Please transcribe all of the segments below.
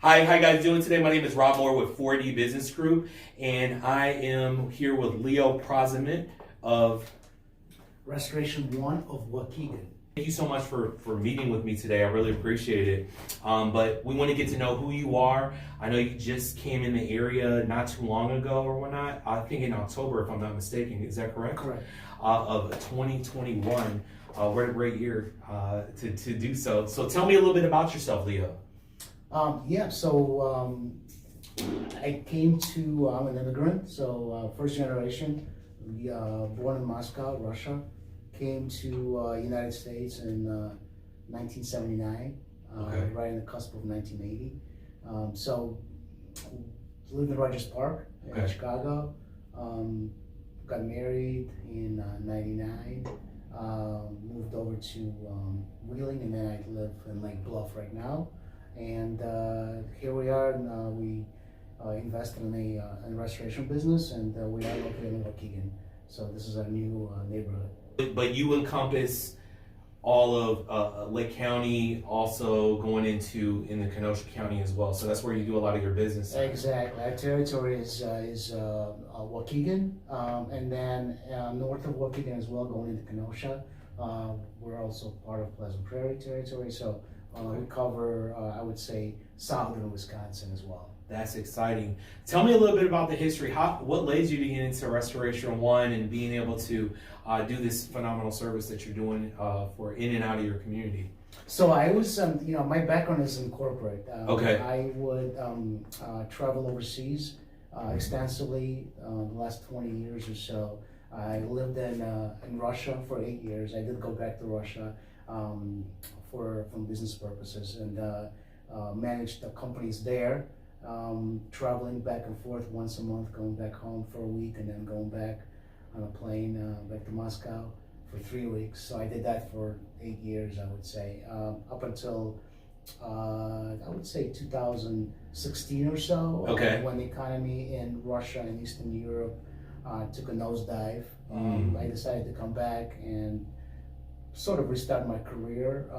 Hi, how you guys doing today? My name is Rob Moore with 4D Business Group, and I am here with Leo Prozument of Restoration 1 of Waukegan. Thank you so much for meeting with me today. I really appreciate it. But we want to get to know who you are. I know you just came in the area not too long ago or whatnot. I think in October, if I'm not mistaken. Is that correct? Correct. Of 2021. What a great year to do so. So tell me a little bit about yourself, Leo. I came to, I'm an immigrant, so first generation, born in Moscow, Russia, came to United States in 1979, right in the cusp of 1980. Lived in Rogers Park in Chicago, got married in 99, moved over to Wheeling, and then I live in Lake Bluff right now. And here we are, and we invested in a restoration business, and we are located in Waukegan. So this is our new neighborhood. But you encompass all of Lake County, also going in the Kenosha County as well. So that's where you do a lot of your business. Exactly. Our territory is Waukegan, and then north of Waukegan as well, going into Kenosha. We're also part of Pleasant Prairie territory, so we cover, I would say, southern Wisconsin as well. That's exciting. Tell me a little bit about the history. What led you to get into Restoration 1 and being able to do this phenomenal service that you're doing for in and out of your community? So I was, my background is in corporate. I would travel overseas extensively the last 20 years or so. I lived in Russia for 8 years. I did go back to Russia from business purposes, and managed the companies there, traveling back and forth once a month, going back home for a week, and then going back on a plane back to Moscow for 3 weeks. So I did that for 8 years, I would say, up until I would say 2016 or so, when the economy in Russia and Eastern Europe took a nosedive. I decided to come back and sort of restart my career,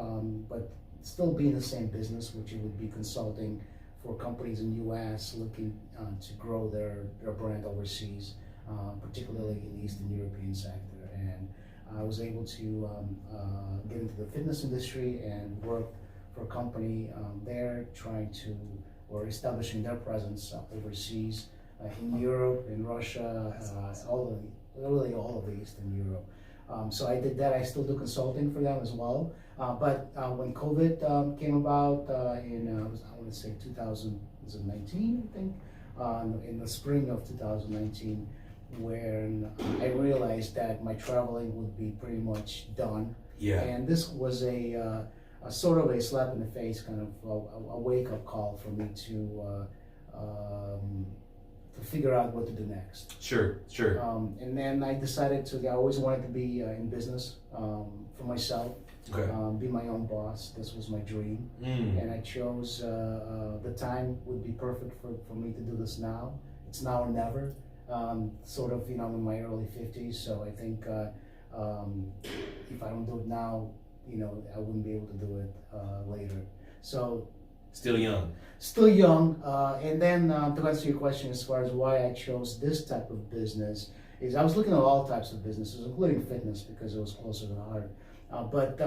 but still be in the same business, which it would be consulting for companies in the U.S. looking to grow their brand overseas, particularly in the Eastern European sector. And I was able to get into the fitness industry and work for a company there, establishing their presence overseas in Europe, in Russia, really all of the Eastern Europe. So I did that. I still do consulting for them as well. But when COVID came about I want to say 2019, I think, in the spring of 2019, when I realized that my traveling would be pretty much done. Yeah. And this was a sort of a slap in the face, kind of a wake-up call for me to figure out what to do next. Sure. And then I decided I always wanted to be in business for myself, be my own boss. This was my dream. And I chose the time would be perfect for me to do this now. It's now or never, sort of, in my early 50s. So I think if I don't do it now, I wouldn't be able to do it later. So Still young. And then to answer your question as far as why I chose this type of business, is I was looking at all types of businesses, including fitness, because it was closer to the heart. But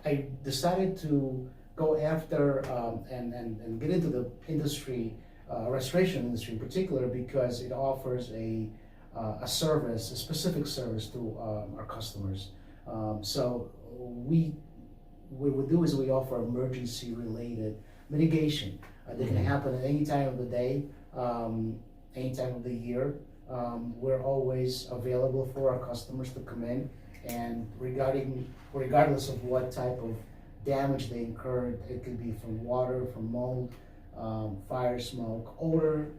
I decided to go after and get into the industry, restoration industry in particular, because it offers a service, a specific service to our customers. So what we do is we offer emergency-related mitigation. They can happen at any time of the day, any time of the year. We're always available for our customers to come in, and regardless of what type of damage they incurred, it could be from water, from mold, fire, smoke, odor,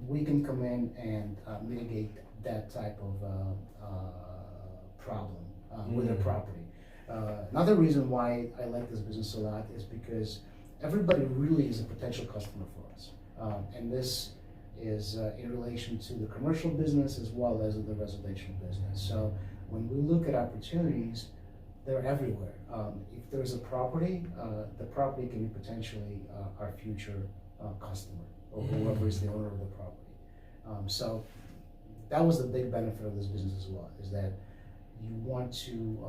we can come in and mitigate that type of problem with their property. Another reason why I like this business a lot is because everybody really is a potential customer for us. And this is in relation to the commercial business as well as the residential business. So when we look at opportunities, they're everywhere. If there's a property, the property can be potentially our future customer or whoever is the owner of the property. So that was the big benefit of this business as well, is that you want to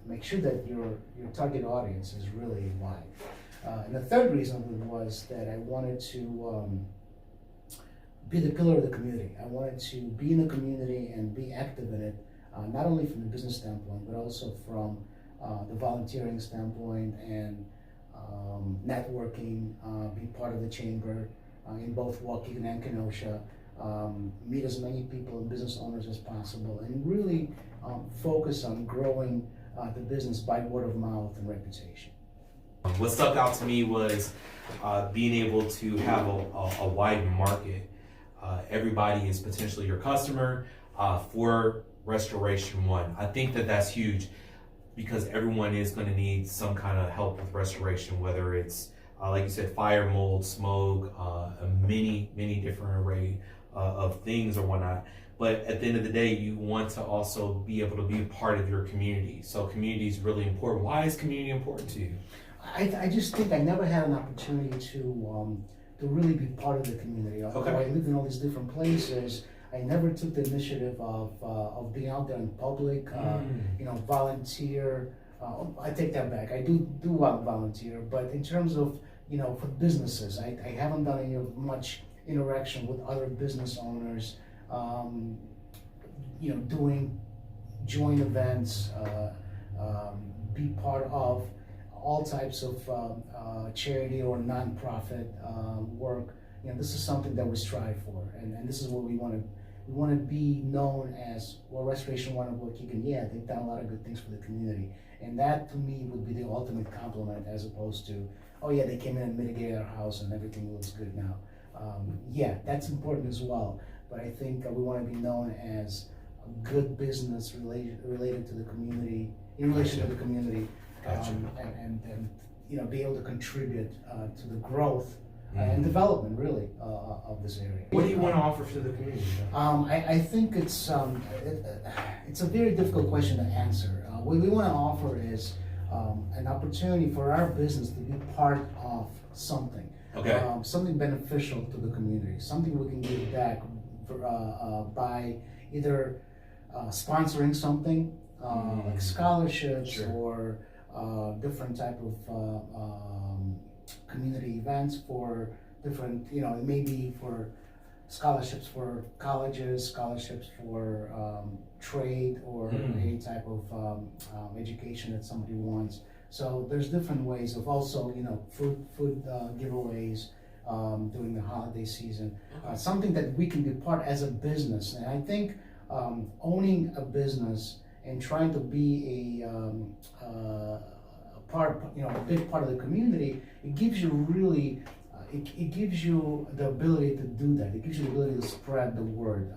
make sure that your target audience is really wide. And the third reason was that I wanted to be the pillar of the community. I wanted to be in the community and be active in it, not only from the business standpoint, but also from the volunteering standpoint and networking, be part of the chamber in both Waukegan and Kenosha, meet as many people and business owners as possible, and really focus on growing the business by word of mouth and reputation. What stuck out to me was being able to have a wide market. Everybody is potentially your customer for Restoration One. I think that that's huge because everyone is going to need some kind of help with restoration, whether it's, like you said, fire, mold, smoke, a many different array of things or whatnot. But at the end of the day, you want to also be able to be a part of your community. So community is really important. Why is community important to you? I just think I never had an opportunity to really be part of the community. Although I lived in all these different places, I never took the initiative of being out there in public, volunteer. I take that back. I do volunteer, but in terms of, for businesses, I haven't done any of much interaction with other business owners, doing joint events, be part of all types of charity or nonprofit work. This is something that we strive for, and this is what we want to. We want to be known as, well, Restoration One of Waukegan. Yeah, they've done a lot of good things for the community, and that to me would be the ultimate compliment, as opposed to, oh yeah, they came in and mitigated our house and everything looks good now. Yeah, that's important as well, but I think we want to be known as a good business related to the community, in relation to the community, and be able to contribute to the growth and development, really, of this area. What do you want to offer to the community? I think it's a very difficult question to answer. What we want to offer is an opportunity for our business to be part of something. Okay. Something beneficial to the community, something we can give back by either sponsoring something like scholarships or different type of community events for different, it may be for scholarships for colleges, scholarships for trade, or any type of education that somebody wants. So there's different ways of also, food giveaways during the holiday season. Something that we can be part as a business. And I think owning a business and trying to be a part, a big part of the community, it gives you really, it gives you the ability to do that. It gives you the ability to spread the word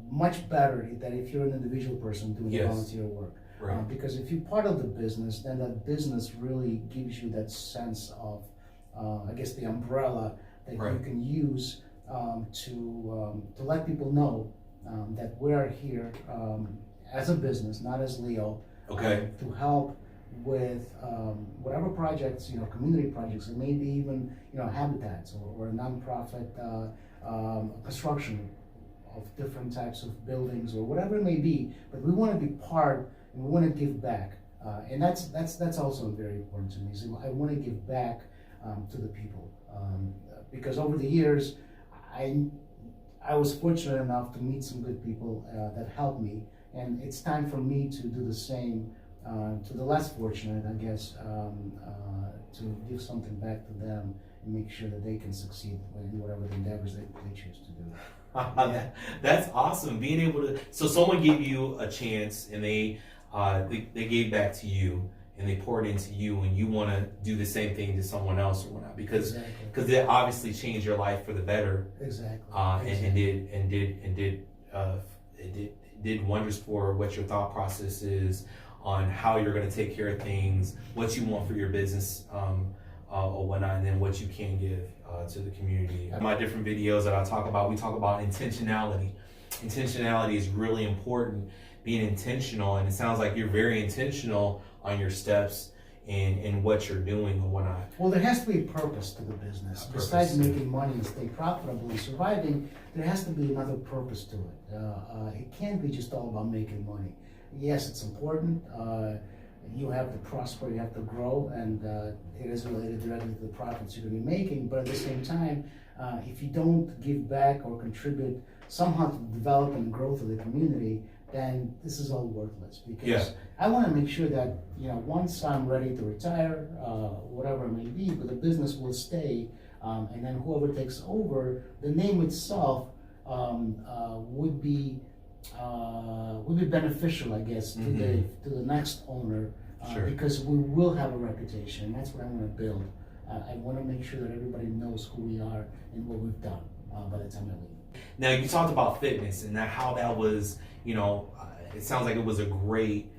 much better than if you're an individual person doing volunteer work. Right. Because if you're part of the business, then that business really gives you that sense of, I guess, the umbrella that you can use to let people know that we're here as a business, not as Leo, to help with whatever projects, community projects. It may be even, habitats or a nonprofit construction of different types of buildings or whatever it may be. But we want to be part, and we want to give back, and that's also very important to me. So I want to give back to the people, because over the years, I was fortunate enough to meet some good people that helped me, and it's time for me to do the same to the less fortunate, I guess, to give something back to them and make sure that they can succeed in whatever the endeavors they choose to do. Yeah. That's awesome. Being able to, so someone gave you a chance and they gave back to you and they poured into you, and you want to do the same thing to someone else or whatnot, because it obviously changed your life for the better. Exactly. And did wonders for what your thought process is on how you're going to take care of things, what you want for your business, or whatnot, and then what you can give to the community. In my different videos that I talk about, we talk about intentionality. Intentionality is really important, being intentional, and it sounds like you're very intentional on your steps in what you're doing or whatnot. Well, there has to be a purpose to the business. Besides making money and stay profitable and surviving, there has to be another purpose to it. It can't be just all about making money. Yes, it's important. You have to prosper, you have to grow, and it is related directly to the profits you're going to be making. But at the same time, if you don't give back or contribute somehow to the development and growth of the community, then this is all worthless. Because I want to make sure that, you know, once I'm ready to retire, whatever it may be, but the business will stay, and then whoever takes over, the name itself would be beneficial, I guess, to the next owner, because we will have a reputation. That's what I want to build. I want to make sure that everybody knows who we are and what we've done by the time I leave. Now, you talked about fitness and how that was, you know, it sounds like it was a great,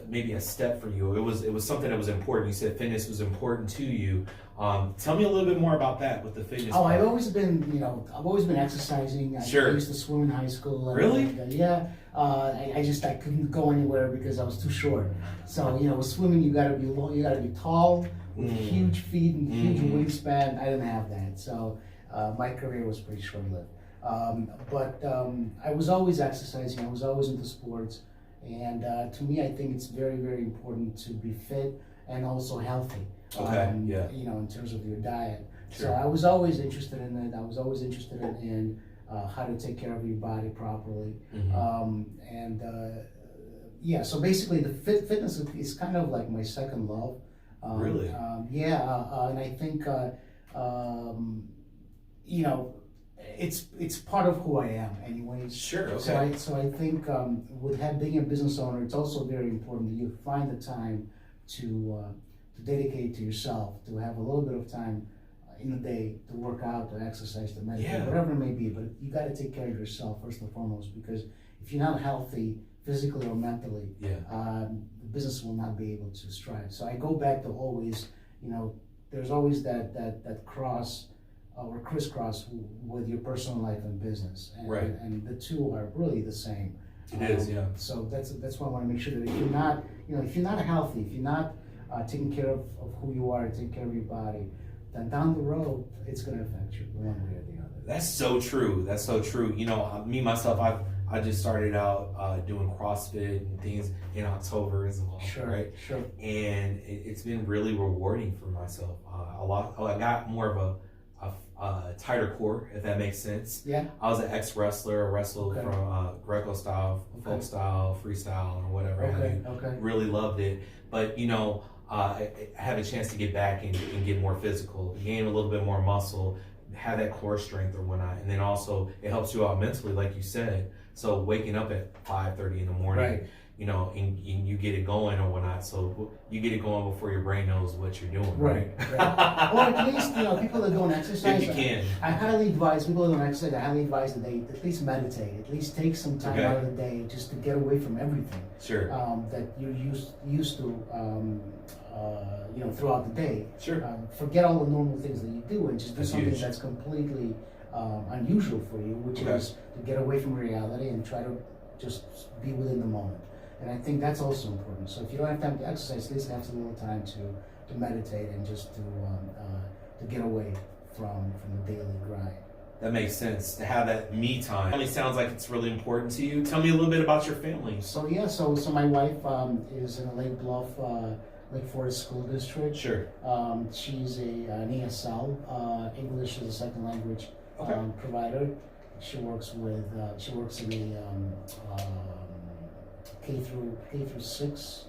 maybe a step for you. It was something that was important. You said fitness was important to you. Tell me a little bit more about that with the fitness. Oh, I've always been exercising. I used to swim in high school. Really? I couldn't go anywhere because I was too short. So, you know, with swimming, you gotta be long, you gotta be tall, with huge feet and huge wingspan. I didn't have that. So, my career was pretty short-lived. But I was always exercising. I was always into sports. And to me, I think it's very, very important to be fit and also healthy. You know, in terms of your diet. So I was always interested in it. I was always interested in how to take care of your body properly. So basically, the fitness is kind of like my second love. Really? And I think you know, it's part of who I am, anyways. Sure. Okay. So I think with being a business owner, it's also very important that you find the time to dedicate to yourself, to have a little bit of time in the day to work out, to exercise, to meditate, whatever it may be. But you got to take care of yourself first and foremost, because if you're not healthy, physically or mentally, the business will not be able to strive. So I go back to always, you know, there's always that cross or crisscross with your personal life and business, and the two are really the same. It is, yeah. So that's why I want to make sure that if you're not, you know, if you're not healthy, if you're not taking care of who you are, taking care of your body, then down the road it's going to affect you one way or the other. That's so true. That's so true. You know, me myself, I just started out doing CrossFit and things in October as well, right? Sure. And it's been really rewarding for myself. I got more of a tighter core, if that makes sense. Yeah. I was an ex-wrestler. I wrestled from Greco style, folk style, freestyle, or whatever. Really loved it. But, you know, I had a chance to get back and get more physical, gain a little bit more muscle, have that core strength or whatnot. And then also it helps you out mentally, like you said. So waking up at 5:30 in the morning, you know, and you get it going or whatnot. So you get it going before your brain knows what you're doing, right? Or at least, you know, people that don't exercise. If you can. I highly advise people that don't exercise. I highly advise that they at least meditate. At least take some time out of the day just to get away from everything. Sure. That you're used to, you know, throughout the day. Sure. Forget all the normal things that you do and just do something that's completely unusual for you, which is to get away from reality and try to just be within the moment. And I think that's also important. So if you don't have time to exercise, at least have some little time to meditate and just to get away from the daily grind. That makes sense, to have that me time. Family sounds like it's really important to you. Tell me a little bit about your family. So so my wife is in the Lake Bluff, Lake Forest School District. Sure. She's an ESL, English as a second language provider. She works in the K through 6.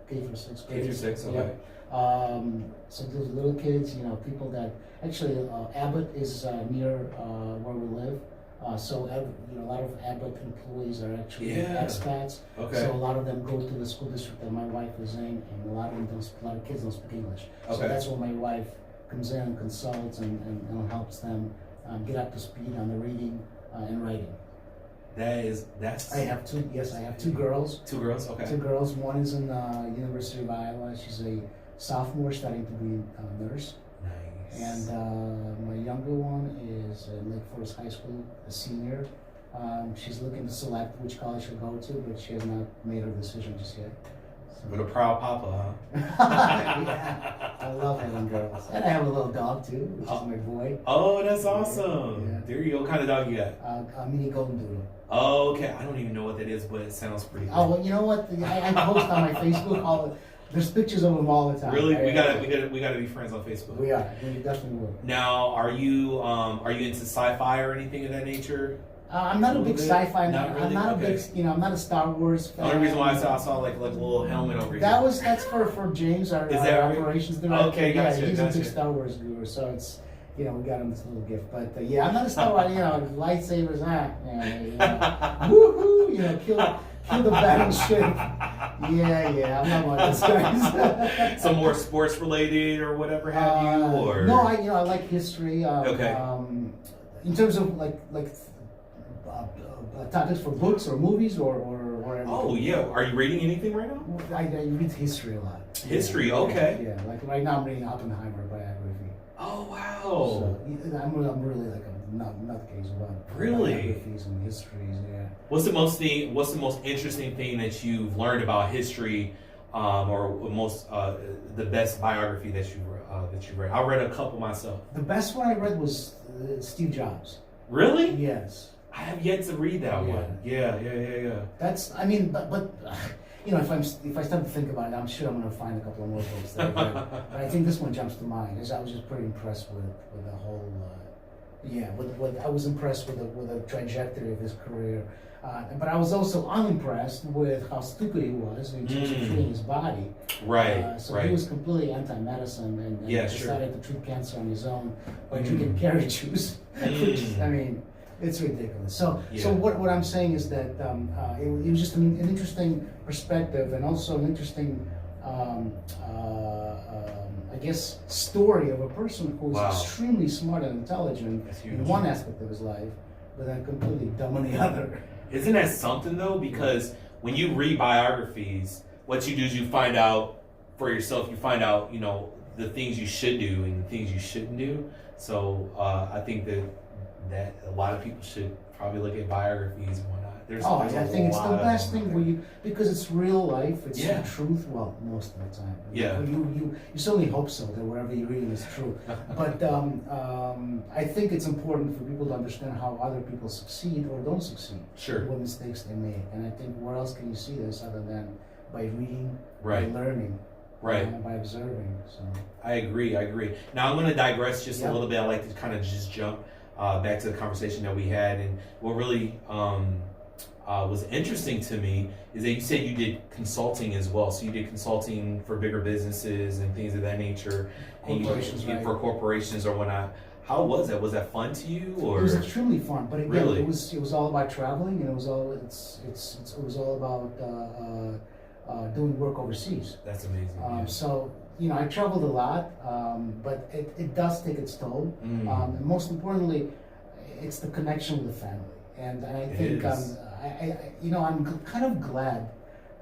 K through 6, okay. Yeah. So those little kids, you know, people that actually Abbott is near where we live. So you know, a lot of Abbott employees are actually expats. Okay. So a lot of them go to the school district that my wife is in, and a lot of kids don't speak English. So that's where my wife comes in and consults and helps them get up to speed on the reading and writing. That's. I have two. Yes, I have two girls. Two girls. Okay. Two girls. One is in University of Iowa. She's a sophomore, studying to be a nurse. Nice. And my younger one is in Lake Forest High School, a senior. She's looking to select which college she'll go to, but she has not made her decision just yet. With a proud papa, Yeah, I love having girls. And I have a little dog too, which is my boy. Oh, that's awesome. Yeah. There you go. What kind of dog you got? A mini golden doodle. Oh, okay. I don't even know what that is, but it sounds pretty cool. Oh, well, you know what? I post on my Facebook there's pictures of them all the time. Really? We gotta be friends on Facebook. We are. We definitely will. Now, are you into sci-fi or anything of that nature? I'm not a big sci-fi. Not really? I'm not Okay. a big. I'm not a Star Wars fan. The only reason why I saw like a little helmet over here. That's for James, our Is that right? operations director. Okay, gotcha, Yeah, he's a gotcha. big Star Wars guru, so it's we got him this little gift. But yeah, I'm not a Star Wars. Lightsabers, woohoo! Kill the battleship. Yeah, I'm not one of those guys. Some more sports related or whatever have you, or no, I like history. Okay. In terms of topics for books or movies or everything. Oh yeah, are you reading anything right now? I read history a lot. History, okay. Yeah, like right now I'm reading Oppenheimer biography. Oh wow. So I'm really like a nutcase about Really? biographies and histories. Yeah. What's the most interesting thing that you've learned about history, or the best biography that you read? I read a couple myself. The best one I read was Steve Jobs. Really? Yes. I have yet to read that Yeah. one. Yeah. That's but if I start to think about it, I'm sure I'm going to find a couple of more books that I read. But I think this one jumps to mind because I was just pretty impressed with the whole. I was impressed with the trajectory of his career, but I was also unimpressed with how stupid he was in terms of treating his body. Right. So he was completely anti-medicine and decided to treat cancer on his own by drinking carrot juice, which it's ridiculous. So what I'm saying is that it was just an interesting perspective and also an interesting. I guess, story of a person who's extremely smart and intelligent in one aspect of his life, but then completely dumb in the other. Isn't that something though? Because when you read biographies, what you do is you find out for yourself. You find out, the things you should do and the things you shouldn't do. So I think that a lot of people should probably look at biographies and whatnot. I think it's the best thing because it's real life, it's the truth. Well, most of the time. Yeah. You certainly hope so that wherever you're reading is true. But I think it's important for people to understand how other people succeed or don't succeed. Sure. What mistakes they made. And I think where else can you see this other than by reading, right. by learning, right, by observing. So I agree. Now I'm going to digress just a little bit. I like to kind of just jump back to the conversation that we had, and what really was interesting to me is that you said you did consulting as well. So you did consulting for bigger businesses and things of that nature, corporations, and for corporations or whatnot. How was that? Was that fun to you? Or? It was extremely fun, but again, really? it was all about traveling, and it was all about doing work overseas. That's amazing. So I traveled a lot, but it does take its toll. And most importantly, it's the connection with the family, and I think I'm kind of glad,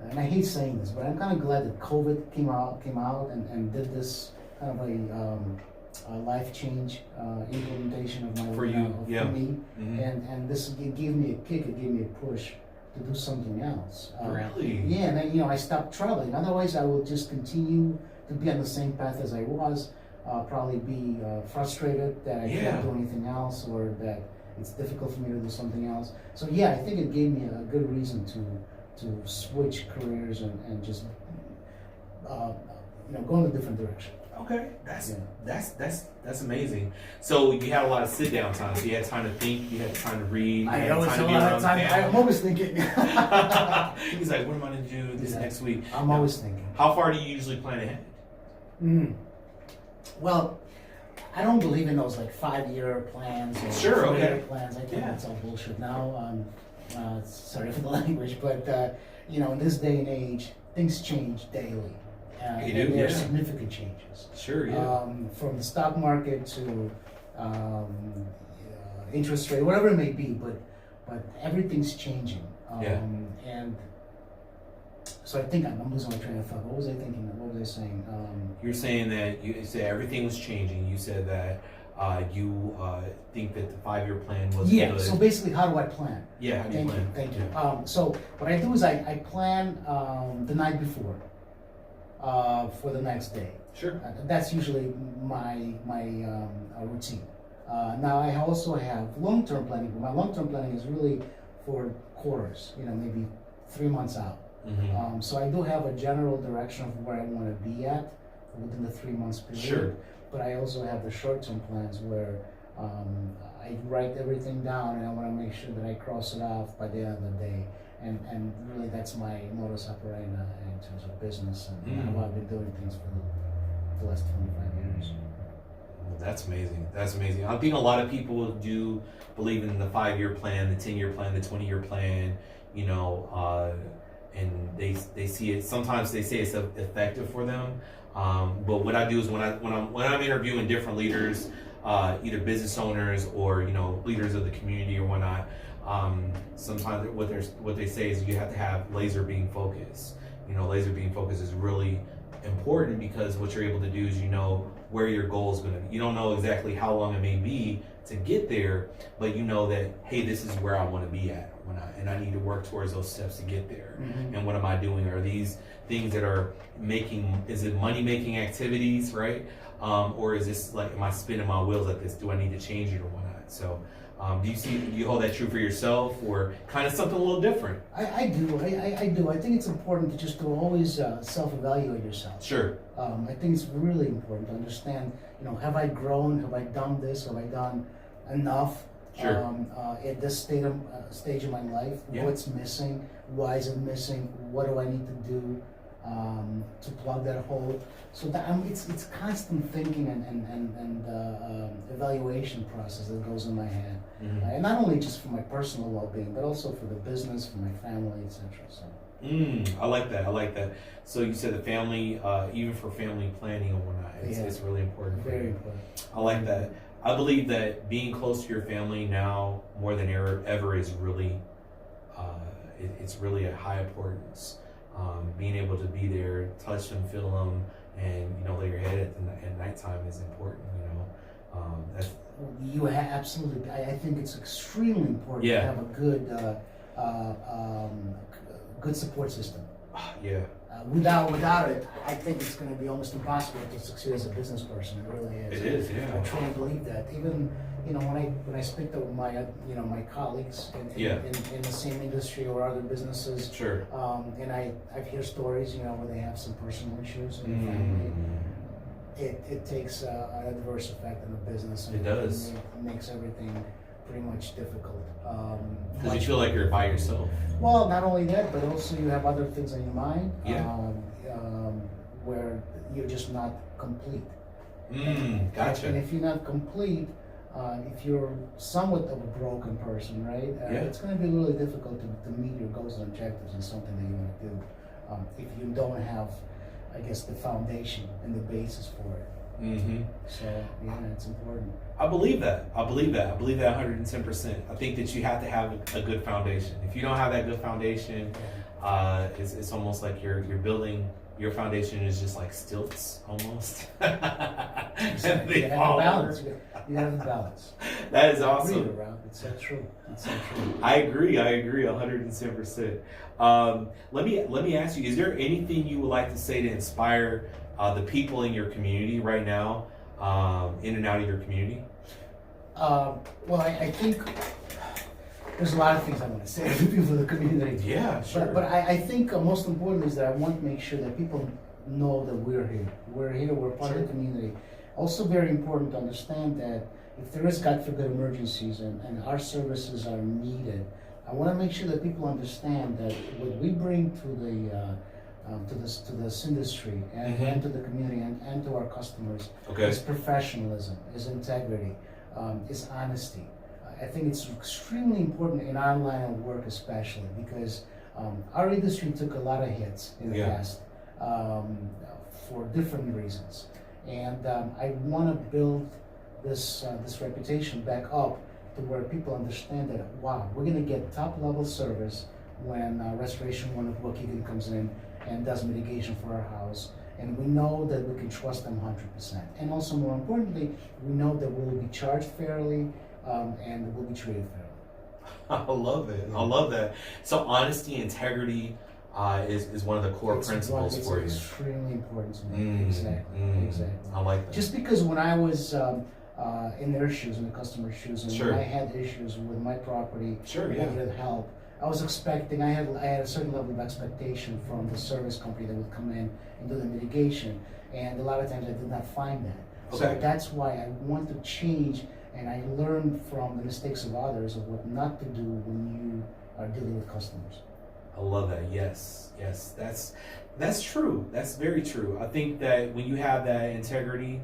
and I hate saying this, but I'm kind of glad that COVID came out and did this kind of a life change implementation of my for you, for me, and this it gave me a kick, it gave me a push to do something else. Really? Yeah, and then I stopped traveling. Otherwise, I would just continue to be on the same path as I was. Probably be frustrated that I can't do anything else, or that it's difficult for me to do something else. So I think it gave me a good reason to switch careers and just go in a different direction. Okay, that's amazing. So you had a lot of sit down time. So you had time to think. You had time to read. I always have a lot of time. I'm always thinking. He's like, "What am I going to do this next week?" I'm always thinking. How far do you usually plan ahead? Well, I don't believe in those 5-year plans or 4-year plans. I think that's all bullshit now. Sorry for the language, but in this day and age, things change daily. And there are significant changes. Sure, yeah. From the stock market to interest rate, whatever it may be, but everything's changing. And so I think I'm losing my train of thought. What was I thinking? What was I saying? You're saying that you said everything was changing. You said that you think that the 5-year plan was good. So basically, how do I plan? Yeah, how do you plan? Thank you. So what I do is I plan the night before. for the next day. Sure. That's usually my routine. Now I also have long-term planning, but my long-term planning is really for quarters, maybe 3 months out. Mm-hmm. So I do have a general direction of where I want to be at within the 3 months period. Sure. But I also have the short-term plans where I write everything down, and I want to make sure that I cross it off by the end of the day. And really, that's my modus operandi in terms of business and how I've been doing things for the last 25 years. That's amazing. That's amazing. I think a lot of people do believe in the 5-year plan, the 10-year plan, the 20-year plan, and they see it. Sometimes they say it's effective for them. But what I do is when I'm interviewing different leaders, either business owners or leaders of the community or whatnot, sometimes what they say is you have to have laser beam focus. Laser beam focus is really important because what you're able to do is where your goal is going to be. You don't know exactly how long it may be to get there, but you know that, hey, this is where I want to be at, and I need to work towards those steps to get there. Mm-hmm. And what am I doing? Are these things that are is it money-making activities, right? Or is this like, am I spinning my wheels at this? Do I need to change it or whatnot? So do you hold that true for yourself, or kind of something a little different? I do. I think it's important to always self-evaluate yourself. Sure. I think it's really important to understand, have I grown? Have I done this? Have I done enough? Sure. At this stage of my life, yeah. What's missing? Why is it missing? What do I need to do to plug that hole? So that it's constant thinking and evaluation process that goes in my head, mm-hmm. And not only just for my personal well-being, but also for the business, for my family, etc. So. I like that. So you said the family, even for family planning and whatnot, it's really important. Very important. I like that. I believe that being close to your family now more than ever is really, it's really a high importance. Being able to be there, touch them, feel them, and lay your head at nighttime is important. Absolutely. I think it's extremely important to have a good support system. Yeah. Without it, I think it's going to be almost impossible to succeed as a business person. It really is. It is, yeah. I truly believe that. Even when I speak to my colleagues in the same industry or other businesses, sure. And I hear stories, where they have some personal issues in the family. It takes an adverse effect on the business. It does. It makes everything pretty much difficult. Because you feel like you're by yourself. Well, not only that, but also you have other things on your mind. Yeah. Where you're just not complete. Gotcha. And if you're not complete, if you're somewhat of a broken person, right? It's going to be really difficult to meet your goals and objectives and something that you want to do if you don't have, I guess, the foundation and the basis for it. Mm-hmm. So it's important. I believe that 110%. I think that you have to have a good foundation. If you don't have that good foundation, it's almost like you're building. Your foundation is just like stilts, almost. Exactly. You have a balance. You have a balance. That is awesome. It's so true. I agree 110%. Let me ask you: is there anything you would like to say to inspire the people in your community right now, in and out of your community? Well, I think there's a lot of things I want to say to people in the community. Yeah, sure. But I think most important is that I want to make sure that people know that we're here. We're part of the community. Also very important to understand that if there is, God forbid, emergencies and our services are needed, I want to make sure that people understand that what we bring to this industry and to the community and to our customers is professionalism, is integrity, is honesty. I think it's extremely important in our line of work, especially because our industry took a lot of hits in the past for different reasons, and I want to build this reputation back up to where people understand that wow, we're going to get top level service when Restoration One of Waukegan comes in and does mitigation for our house, and we know that we can trust them 100%. And also, more importantly, we know that we will be charged fairly and we'll be treated fairly. I love it. I love that. So honesty, integrity, is one of the core principles for you. It's extremely important to me. Exactly. I like that. Just because when I was in their shoes, in the customer's shoes, and when I had issues with my property, I needed help. I was expecting. I had a certain level of expectation from the service company that would come in and do the mitigation, and a lot of times I did not find that. So that's why I want to change, and I learned from the mistakes of others of what not to do when you are dealing with customers. I love that. Yes, that's true. That's very true. I think that when you have that integrity,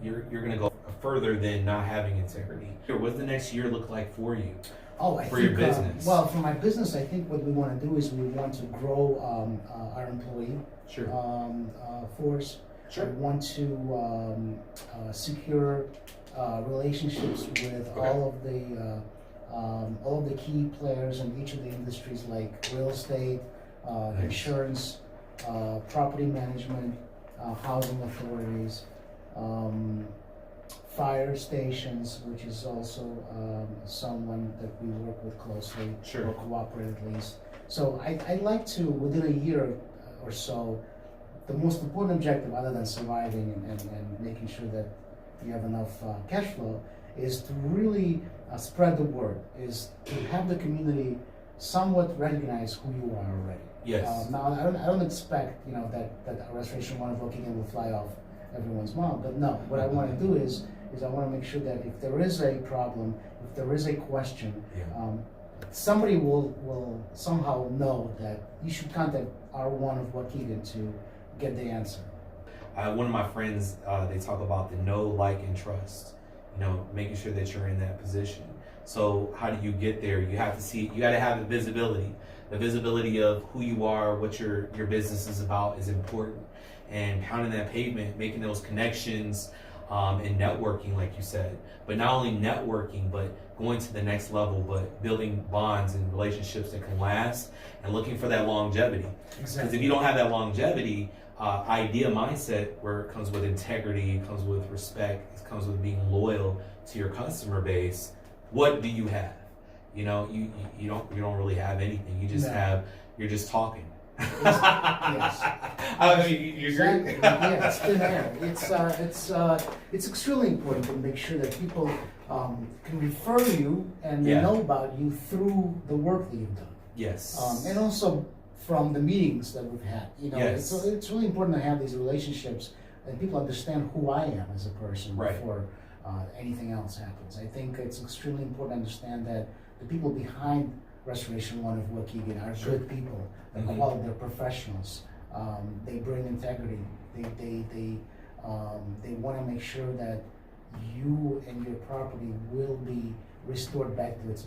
you're going to go further than not having integrity. What does the next year look like for you? Your business? Well, for my business, I think what we want to do is we want to grow our employee force. We want to secure relationships with all of the key players in each of the industries, like real estate, insurance, property management, housing authorities, fire stations, which is also someone that we work with closely or cooperate at least. So I'd like to, within a year or so, the most important objective other than surviving and making sure that you have enough cash flow is to really spread the word, is to have the community somewhat recognize who you are already. Yes. Now, I don't expect, that Restoration One of Waukegan will fly off everyone's mouth, but no, what I want to do is I want to make sure that if there is a problem, if there is a question, somebody will somehow know that you should contact R1 of Waukegan to get the answer. One of my friends, they talk about the know, like, and trust. Making sure that you're in that position. So how do you get there? You have to see. You got to have the visibility. The visibility of who you are, what your business is about, is important. And pounding that pavement, making those connections, and networking, like you said. But not only networking, but going to the next level, but building bonds and relationships that can last, and looking for that longevity. Because if you don't have that longevity, idea mindset, where it comes with integrity, it comes with respect, it comes with being loyal to your customer base, what do you have? You don't really have anything. You just you're just talking. Yes. I mean, you agree? Yeah, it's thin air. It's extremely important to make sure that people can refer you and know about you through the work that you've done. Yes. And also from the meetings that we've had. It's really important to have these relationships and people understand who I am as a person before anything else happens. I think it's extremely important to understand that the people behind Restoration One of Waukegan are good people. They're quality, they're professionals. They bring integrity. They want to make sure that you and your property will be restored back to its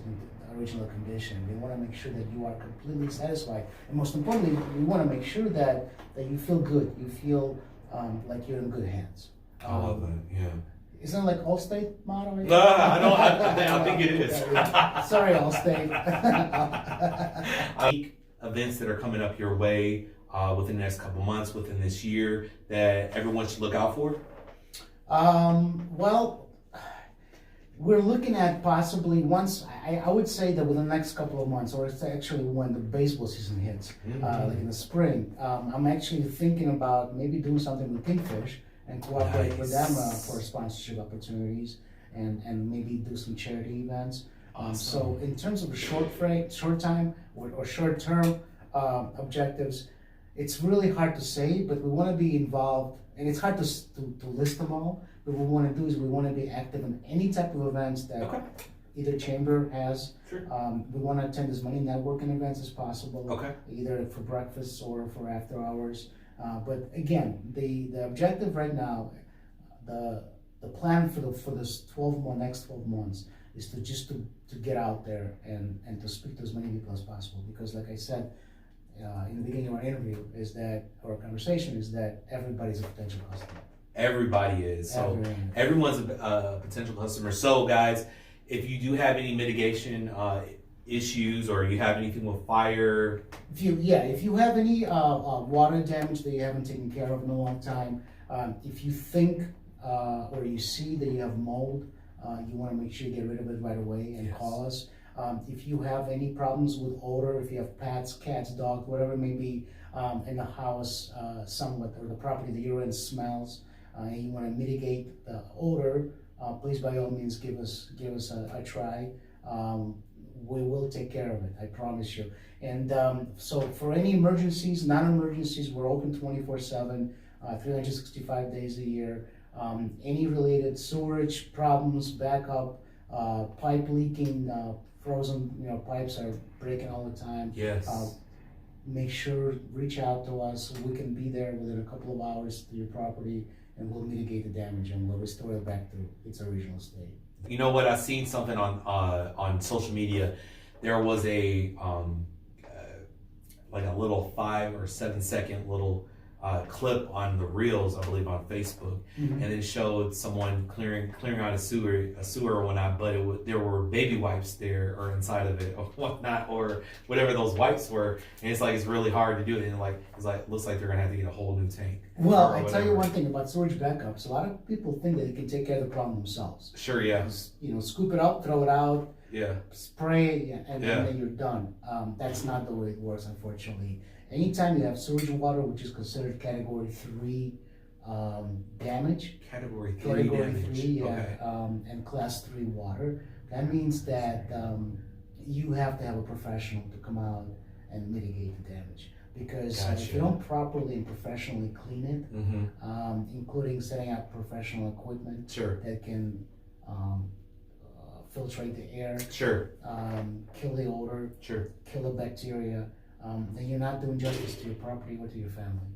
original condition. They want to make sure that you are completely satisfied, and most importantly, we want to make sure that you feel good. You feel like you're in good hands. I love that. Yeah. Isn't it like Allstate motto? No, I think it is. Sorry, Allstate. Events that are coming up your way within the next couple months, within this year, that everyone should look out for? Well, we're looking at possibly I would say that within the next couple of months, or it's actually when the baseball season hits, like in the spring, I'm actually thinking about maybe doing something with Kingfish and cooperate with them for sponsorship opportunities and maybe do some charity events. So in terms of short time or short term objectives, it's really hard to say, but we want to be involved, and it's hard to list them all. But what we want to do is we want to be active in any type of events that either chamber has. We want to attend as many networking events as possible, either for breakfast or for after hours. But again, the objective right now, the plan for this next 12 months is to get out there and to speak to as many people as possible. Because like I said in the beginning of our interview, our conversation is that everybody's a potential customer. Everybody is. So everyone's a potential customer. So guys, if you do have any mitigation issues, or you have anything with fire, if you have any water damage that you haven't taken care of in a long time, if you think or you see that you have mold, you want to make sure you get rid of it right away and call us. If you have any problems with odor, if you have pets, cats, dogs, whatever it may be in the house, somewhat, or the property that you're in smells, and you want to mitigate the odor, please by all means give us a try. We will take care of it, I promise you. And so for any emergencies, non-emergencies, we're open 24/7, 365 days a year. Any related sewerage problems, backup, pipe leaking, frozen, pipes are breaking all the time. Yes. Make sure, reach out to us. We can be there within a couple of hours to your property, and we'll mitigate the damage and we'll restore it back to its original state. You know what? I seen something on social media. There was a like a little 5 or 7 second little clip on the reels, I believe, on Facebook, and it showed someone clearing out a sewer or whatnot, but there were baby wipes there or inside of it or whatnot, or whatever those wipes were, and it's like it's really hard to do it, and looks like they're gonna have to get a whole new tank. Well, I tell you one thing about storage backups. A lot of people think that they can take care of the problem themselves. Sure, yeah. Just, scoop it up, throw it out, yeah, spray, and then you're done. That's not the way it works, unfortunately. Anytime you have sewage water, which is considered category 3 damage. Category 3 damage. 3, yeah, okay. And class 3 water. That means that you have to have a professional to come out and mitigate the damage. Because if you don't properly and professionally clean it, including setting up professional equipment that can filtrate the air, kill the odor, kill the bacteria, then you're not doing justice to your property or to your family.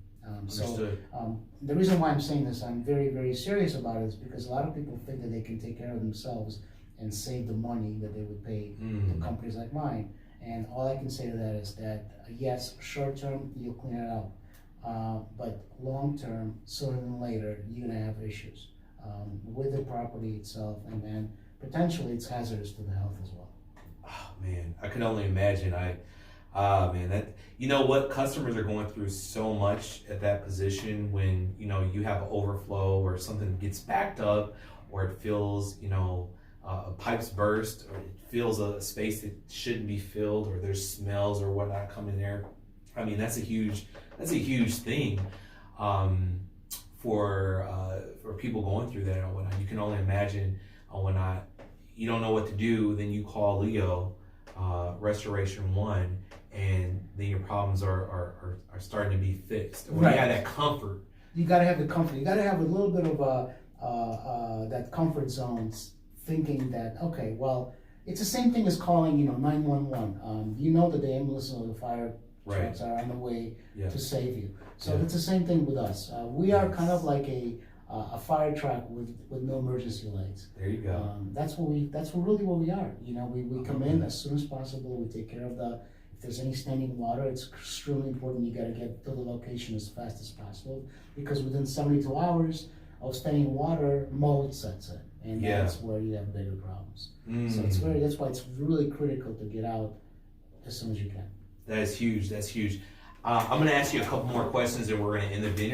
The reason why I'm saying this, I'm very, very serious about it, is because a lot of people think that they can take care of themselves and save the money that they would pay to companies like mine. And all I can say to that is that, yes, short term, you'll clean it up. But long term, sooner than later, you're going to have issues with the property itself, and then potentially it's hazardous to the health as well. Oh, man, I can only imagine. Man, that, you know what, customers are going through so much at that position when, you have an overflow or something gets backed up, or it fills, pipes burst, or it fills a space that shouldn't be filled, or there's smells or whatnot coming there. I mean, that's a huge thing for people going through that or whatnot. You can only imagine when you don't know what to do, then you call Leo Restoration 1, and then your problems are starting to be fixed. When you have that comfort. You gotta have the comfort. You gotta have a little bit of that comfort zone, thinking that, okay, well, it's the same thing as calling, 911. You know that the ambulance or the fire trucks are on the way to save you. So it's the same thing with us. We are kind of like a fire truck with no emergency lights. There you go. That's really what we are. We come in as soon as possible. We take care of if there's any standing water, it's extremely important. You got to get to the location as fast as possible, because within 72 hours of standing water, mold sets in, and that's where you have bigger problems. So that's why it's really critical to get out as soon as you can. That is huge. That's huge. I'm going to ask you a couple more questions, and we're going to end the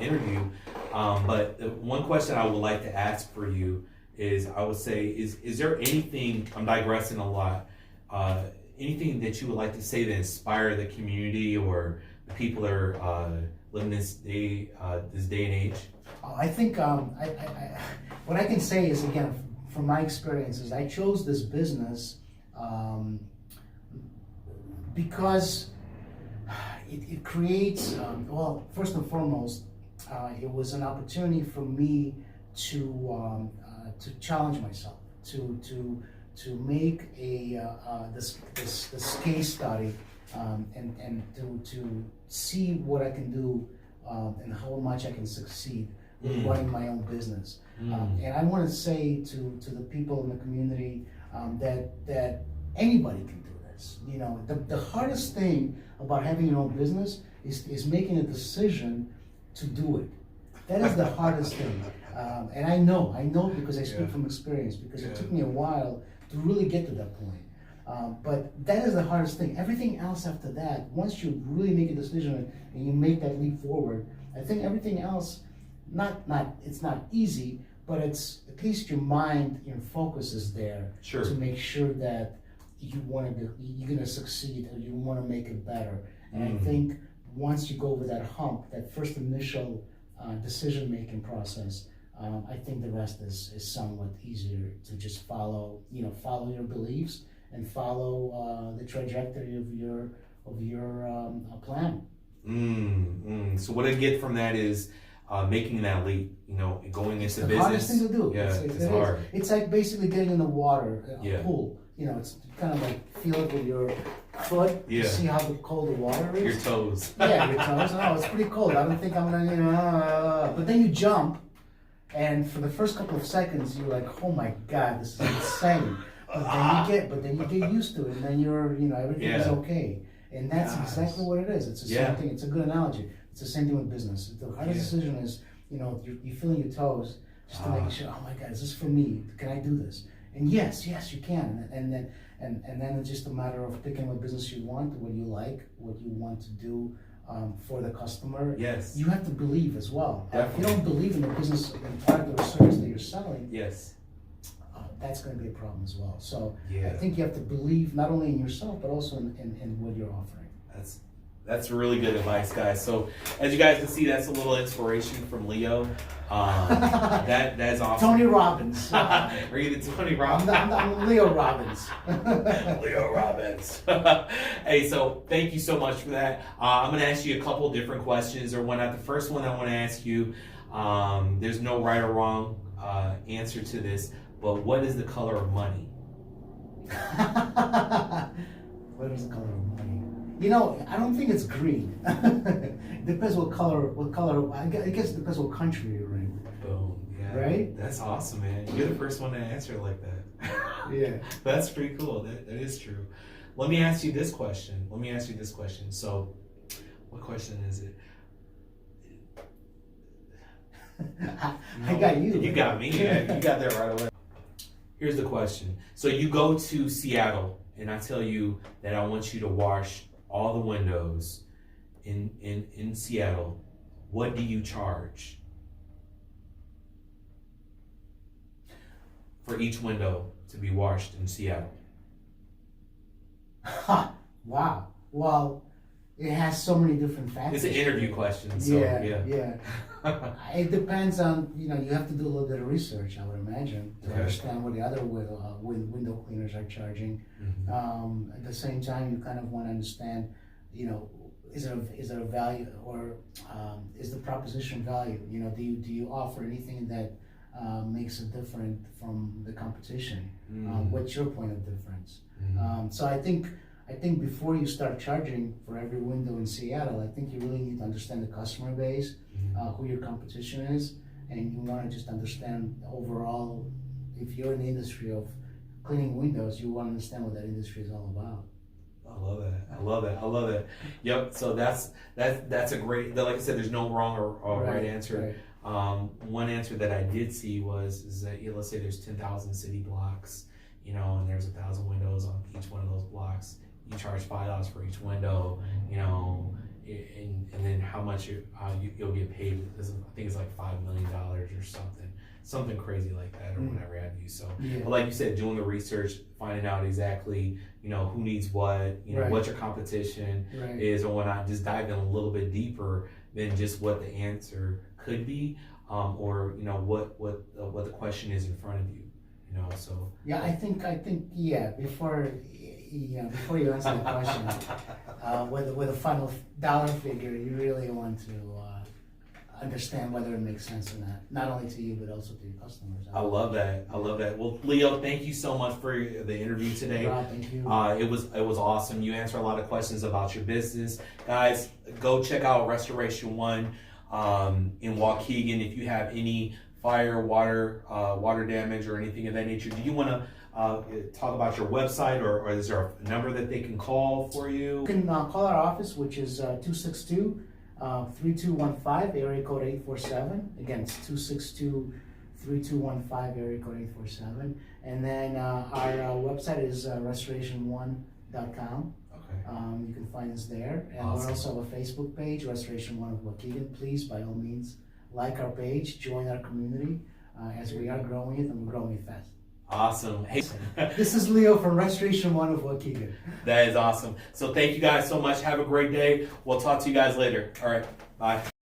interview. But one question I would like to ask for you is, I would say, is there anything, I'm digressing a lot, anything that you would like to say to inspire the community or the people that are living this day and age? I think what I can say is, again, from my experiences, I chose this business because it creates, well, first and foremost, it was an opportunity for me to challenge myself, to make this case study, and to see what I can do and how much I can succeed with running my own business. And I want to say to the people in the community that anybody can do this. The hardest thing about having your own business is making a decision to do it. That is the hardest thing. And I know because I speak from experience, because it took me a while to really get to that point. But that is the hardest thing. Everything else after that, once you really make a decision and you make that leap forward, I think everything else, it's not easy, but it's at least your mind, your focus is there to make sure that you're gonna succeed, or you want to make it better. And I think once you go over that hump, that first initial decision-making process, I think the rest is somewhat easier to just follow your beliefs and follow the trajectory of your plan. So what I get from that is making that leap, going into business. The hardest thing to do. Yeah, it's hard. It's like basically getting in the water, Yeah. a pool. It's kind of like feel it with your foot to see how cold the water is. Your toes. Yeah, your toes. No, it's pretty cold. I don't think I'm gonna, but then you jump, and for the first couple of seconds, you're like, oh my God, this is insane. But then you get used to it, and then everything is okay. And that's exactly what it is. It's the same thing. It's a good analogy. It's the same thing with business. The hardest decision is, you're feeling your toes just to make sure, oh my God, is this for me? Can I do this? And yes, you can. And then it's just a matter of picking what business you want, what you like, what you want to do for the customer. Yes. You have to believe as well. Definitely. If you don't believe in the business, in the product or service that you're selling, Yes. That's going to be a problem as well. So Yeah. I think you have to believe not only in yourself, but also in what you're offering. That's really good advice, guys. So as you guys can see, that's a little inspiration from Leo. That's awesome. Tony Robbins. Are you the Tony Robbins? I'm Leo Robbins. Leo Robbins. Hey, so thank you so much for that. I'm going to ask you a couple different questions, or the first one I want to ask you, there's no right or wrong answer to this, but what is the color of money? What is the color of money? I don't think it's green. It depends what color. I guess it depends what country you're in. Boom. Yeah. Right? That's awesome, man. You're the first one to answer it like that. Yeah. That's pretty cool. That is true. Let me ask you this question. So, what question is it? I got you. You got me. Yeah, you got there right away. Here's the question. So you go to Seattle, and I tell you that I want you to wash all the windows in Seattle. What do you charge for each window to be washed in Seattle? Wow. Well, it has so many different factors. It's an interview question, so yeah. It depends on, you have to do a little bit of research, I would imagine, to understand what the other window cleaners are charging. Mm-hmm. At the same time, you kind of want to understand, is there a value, or is the proposition value? Do you offer anything that makes it different from the competition? What's your point of difference? So I think before you start charging for every window in Seattle, I think you really need to understand the customer base, who your competition is, and you want to just understand overall, if you're in the industry of cleaning windows, you want to understand what that industry is all about. I love that. Yep. So that's a great. Like I said, there's no wrong or right answer. Right. One answer that I did see is that let's say there's 10,000 city blocks, and there's 1,000 windows on each one of those blocks. You charge $5 for each window, and then how much you'll get paid. I think it's like $5 million or something crazy like that, or whatever have you. So, but like you said, doing the research, finding out exactly who needs what, what your competition is or whatnot. Just dive in a little bit deeper than just what the answer could be, or what the question is in front of you. So yeah, I think before you answer the question, with a final dollar figure, you really want to understand whether it makes sense or not only to you but also to your customers. I love that. Well, Leo, thank you so much for the interview today. Rob, thank you. It was awesome. You answered a lot of questions about your business. Guys, go check out Restoration One in Waukegan. If you have any fire, water damage, or anything of that nature, do you want to talk about your website, or is there a number that they can call for you? You can call our office, which is 262-3215, area code 847. Again, it's 262-3215, area code 847. And then our website is restoration1.com. You can find us there. And we also have a Facebook page, Restoration One of Waukegan. Please, by all means, like our page, join our community, as we are growing it, and we're growing it fast. Awesome. Hey, This is Leo from Restoration One of Waukegan. that is awesome. So thank you guys so much. Have a great day. We'll talk to you guys later. All right. Bye.